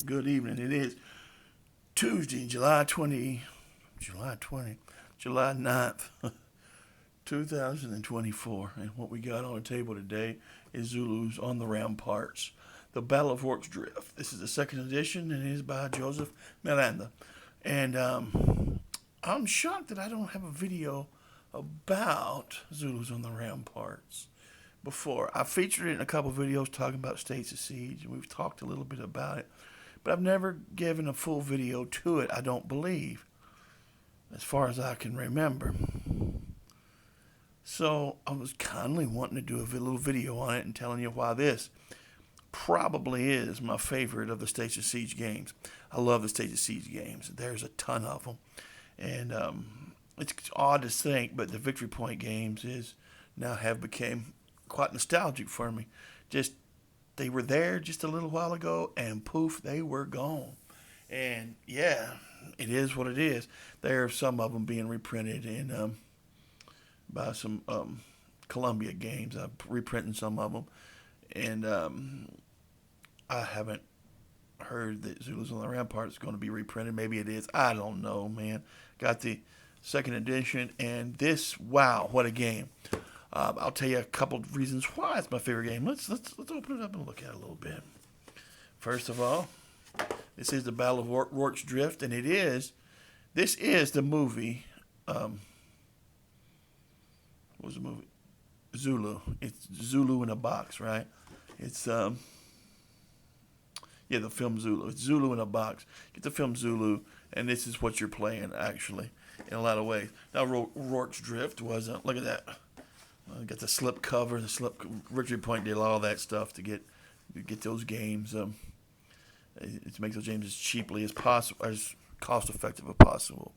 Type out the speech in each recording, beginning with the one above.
Good evening. It is Tuesday, July 9th, 2024. And what we got on the table today is Zulu's on the Ramparts, the Battle of Rorke's Drift. This is the second edition, and it is by Joseph Miranda. And I'm shocked that I don't have a video about Zulus on the Ramparts before. I featured it in a couple of videos talking about States of Siege, and we've talked a little bit about it. But I've never given a full video to it, I don't believe, as far as I can remember. So I was kindly wanting to do a little video on it and telling you why this probably is my favorite of the States of Siege games. I love the States of Siege games. There's a ton of them. And it's odd to think, but the Victory Point games have become quite nostalgic for me. They were there just a little while ago, and poof, they were gone. And yeah, it is what it is. There are some of them being reprinted by some Columbia games. I'm reprinting some of them, and I haven't heard that Zulus on the Ramparts is going to be reprinted. Maybe it is. I don't know, man. Got the second edition, and wow, what a game! I'll tell you a couple of reasons why it's my favorite game. Let's open it up and look at it a little bit. First of all, this is the Battle of Rorke's Drift, and this is the movie. What was the movie? Zulu. It's Zulu in a box, right? It's the film Zulu. It's Zulu in a box. Get the film Zulu, and this is what you're playing, actually, in a lot of ways. Now, Rorke's Drift was, look at that. Got the slip cover, Victory Point did all that stuff to get those games. To make those games as cheaply as possible, as cost effective as possible.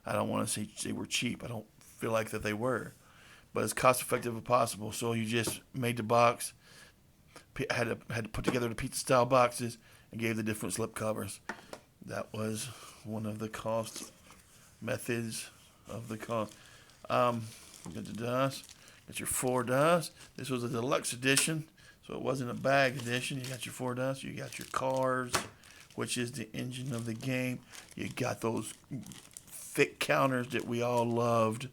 I don't want to say they were cheap. I don't feel like that they were, but as cost effective as possible. So you just made the box, had to put together the pizza style boxes, and gave the different slip covers. That was one of the cost methods of the cost. Get the dice. Got your 4 dice. This was a deluxe edition, so it wasn't a bag edition. You got your 4 dice. You got your cars, which is the engine of the game. You got those thick counters that we all loved,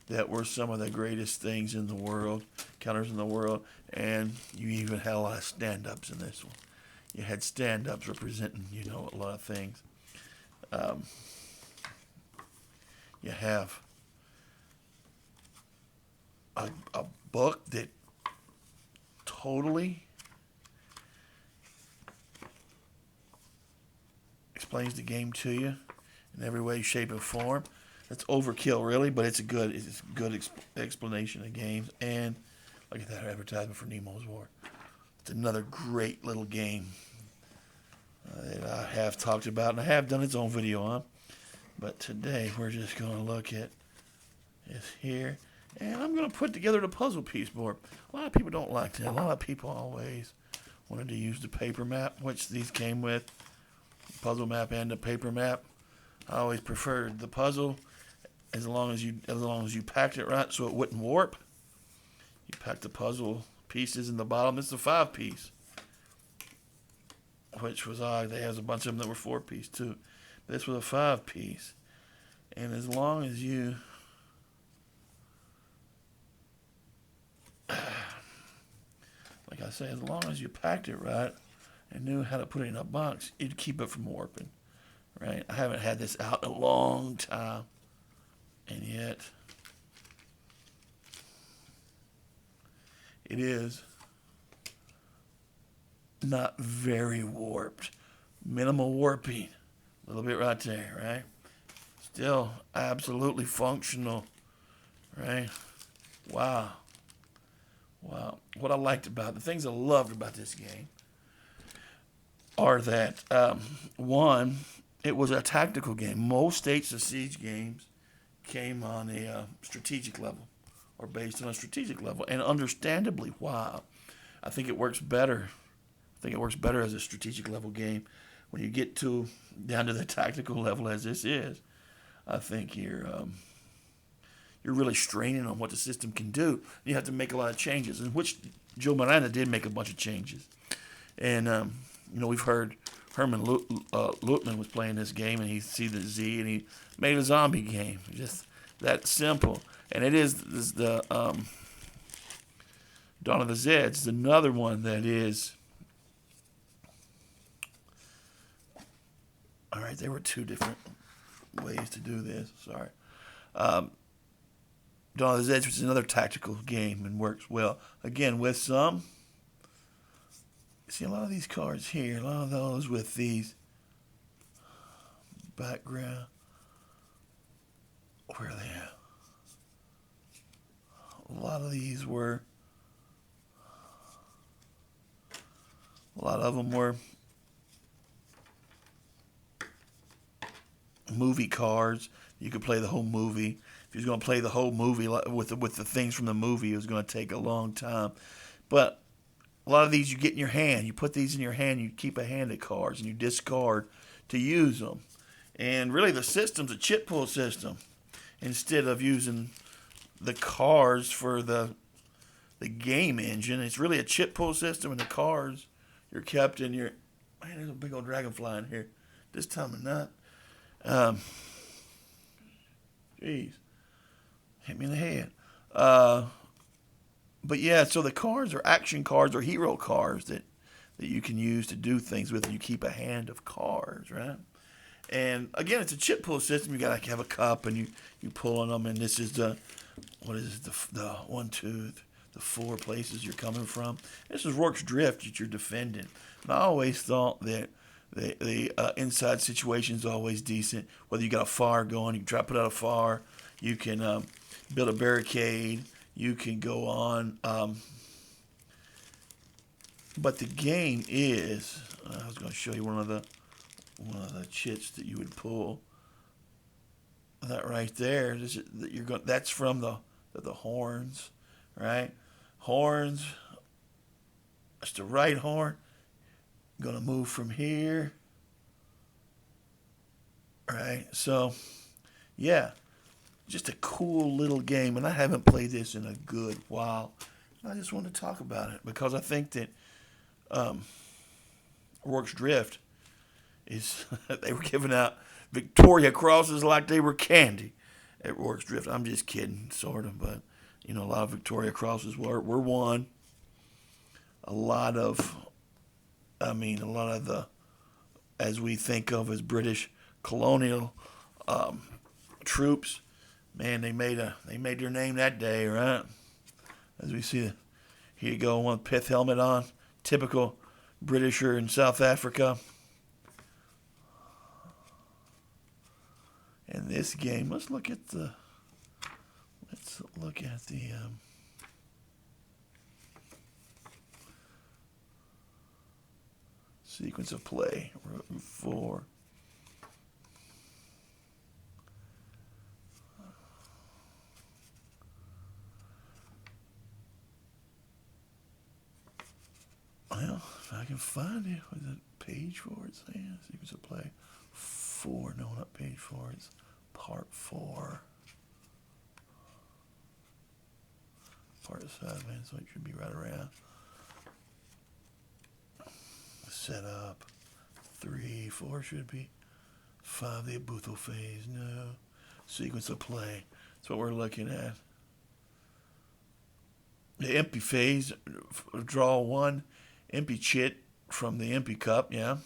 that were some of the greatest things in the world, counters in the world. And you even had a lot of stand-ups in this one. You had stand-ups representing, a lot of things. You have a book that totally explains the game to you in every way, shape, and form. That's overkill, really, but it's a good explanation of games. And look at that advertisement for Nemo's War. It's another great little game that I have talked about, and I have done its own video on. But today we're just going to look at it here. And I'm going to put together the puzzle piece board. A lot of people don't like that. A lot of people always wanted to use the paper map, which these came with, the puzzle map and the paper map. I always preferred the puzzle as long as you packed it right so it wouldn't warp. You pack the puzzle pieces in the bottom. This is a 5-piece, which was odd. They have a bunch of them that were 4-piece too. This was a 5-piece, and as long as you like I say, as long as you packed it right and knew how to put it in a box, you'd keep it from warping, right? I haven't had this out in a long time, and yet it is not very warped. Minimal warping, a little bit right there, right? Still absolutely functional, right? Wow. What I liked about the things I loved about this game are that, one, it was a tactical game. Most States of Siege games came on a strategic level, or based on a strategic level, and understandably why. I think it works better. As a strategic level game. When you get down to the tactical level as this is, I think you're really straining on what the system can do. You have to make a lot of changes, in which Joe Miranda did make a bunch of changes. And we've heard Lutman was playing this game, and he see the Z, and he made a zombie game. Just that simple. And it is the Dawn of the Zeds. It's another one that is. All right, there were two different ways to do this. Sorry. Dawn of the Zeds, which is another tactical game and works well. Again, with some. See, a lot of these cards here, a lot of those with these background. Where are they at? A lot of these were. A lot of them were movie cards. You could play the whole movie. If you're going to play the whole movie with the things from the movie, it was going to take a long time. But a lot of these you get in your hand. You put these in your hand. You keep a hand of cards, and you discard to use them. And really, the system's a chip pull system. Instead of using the cards for the game engine, it's really a chip pull system, and the cards you're kept in your. Man, there's a big old dragonfly in here. This time of night. Jeez. Hit me in the head. But yeah, so the cards are action cards or hero cards that you can use to do things with, and you keep a hand of cards, right? And again, it's a chip pull system. You got to have a cup, and you pull on them, and this is the 1, 2, the 4 places you're coming from. This is Rourke's Drift that you're defending. And I always thought that the inside situation is always decent. Whether you got a fire going, you can try to put out a fire. You can build a barricade. You can go on. But the game is. I was going to show you one of the chits that you would pull. That right there. That's from the horns, right? Horns. That's the right horn. Going to move from here. Right? So, yeah. Just a cool little game. And I haven't played this in a good while. I just want to talk about it because I think that Rourke's Drift is... they were giving out Victoria Crosses like they were candy at Rourke's Drift. I'm just kidding, sort of. But, a lot of Victoria Crosses were won. A lot of the, as we think of as British colonial troops, man, they made their name that day, right? As we see, here you go, one pith helmet on, typical Britisher in South Africa. And this game, let's look at the sequence of play. Route 4. Well, if I can find it, was it page 4? It's saying sequence of play 4. No, not page 4. It's part 4. Part 7, so it should be right around. Set up 3, 4 should be 5. The Abuthal phase, no. Sequence of play. That's what we're looking at. The empty phase, draw 1 empty chit from the empty cup, yeah.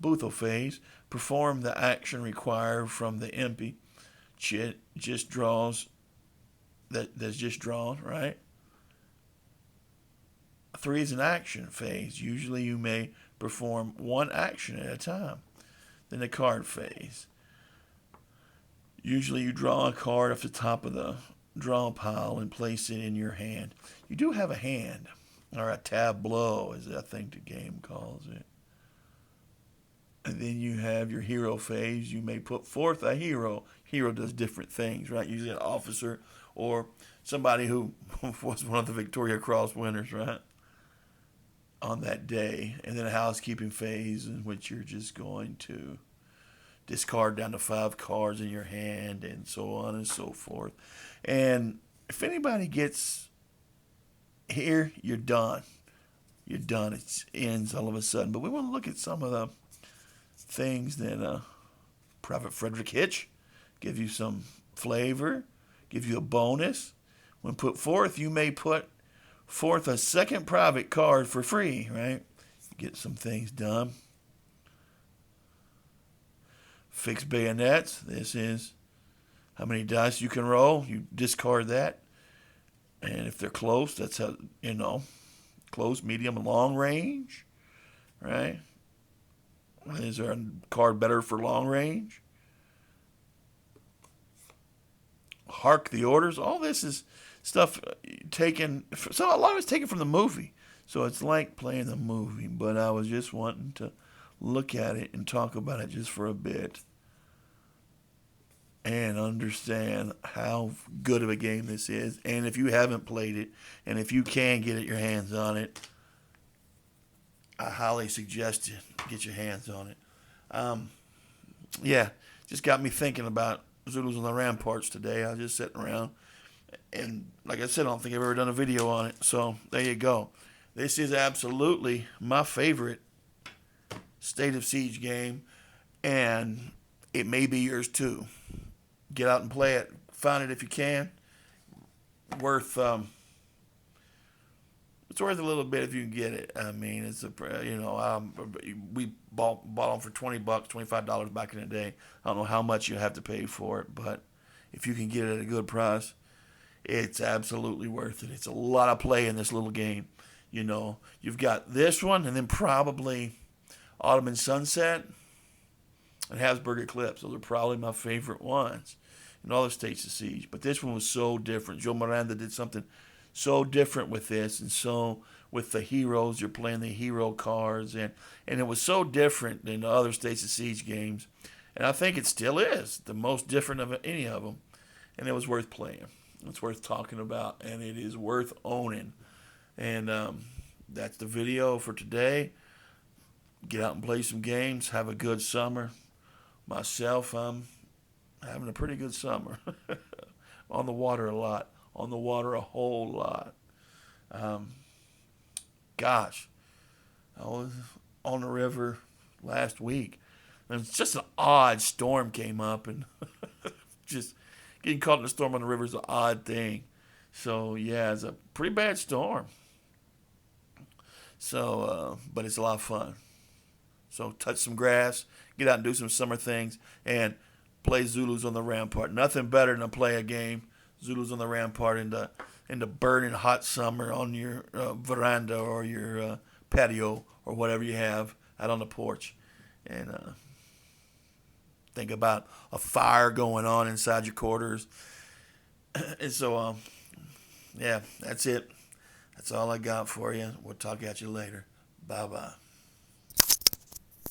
Abuthal phase, perform the action required from the empty chit, just draws that's just drawn, right? 3 is an action phase. Usually you may perform 1 action at a time. Then the card phase. Usually you draw a card off the top of the draw pile and place it in your hand. You do have a hand, or a tableau, as I think the game calls it. And then you have your hero phase. You may put forth a hero. Hero does different things, right? Usually an officer or somebody who was one of the Victoria Cross winners, right? On that day. And then a housekeeping phase in which you're just going to discard down to 5 cards in your hand and so on and so forth. And if anybody gets here, you're done. You're done. It ends all of a sudden. But we want to look at some of things than Private Frederick Hitch. Give you some flavor, give you a bonus. When put forth, you may put forth a second private card for free, right? Get some things done. Fixed bayonets. This is how many dice you can roll. You discard that. And if they're close, that's how, close, medium, and long range, right? Is there a card better for long range? Hark the orders. All this is stuff taken. So a lot of it's taken from the movie. So it's like playing the movie. But I was just wanting to look at it and talk about it just for a bit. And understand how good of a game this is. And if you haven't played it, and if you can get your hands on it, I highly suggest you get your hands on it. Yeah, just got me thinking about Zulus on the Ramparts today. I was just sitting around, and like I said, I don't think I've ever done a video on it. So there you go. This is absolutely my favorite State of Siege game, and it may be yours too. Get out and play it. Find it if you can. It's worth a little bit if you can get it. I mean, it's we bought them for $20, $25 back in the day. I don't know how much you have to pay for it, but if you can get it at a good price, it's absolutely worth it. It's a lot of play in this little game. You've got this one, and then probably Autumn and Sunset and Habsburg Eclipse. Those are probably my favorite ones in all the States of Siege. But this one was so different. Joe Miranda did something so different with this, and so with the heroes, you're playing the hero cards, and it was so different than the other States of Siege games. And I think it still is the most different of any of them. And it was worth playing. It's worth talking about, and it is worth owning. And that's the video for today. Get out and play some games. Have a good summer. Myself, I'm having a pretty good summer. On the water a lot. On the water a whole lot. Gosh, I was on the river last week. And it's just an odd storm came up, and just getting caught in a storm on the river is an odd thing. So, yeah, it's a pretty bad storm. So, but it's a lot of fun. So touch some grass, get out and do some summer things, and play Zulus on the Rampart. Nothing better than to play a game, Zulus on the Rampart, in the burning hot summer on your veranda or your patio or whatever you have out on the porch. And think about a fire going on inside your quarters. And so, yeah, that's it. That's all I got for you. We'll talk at you later. Bye-bye.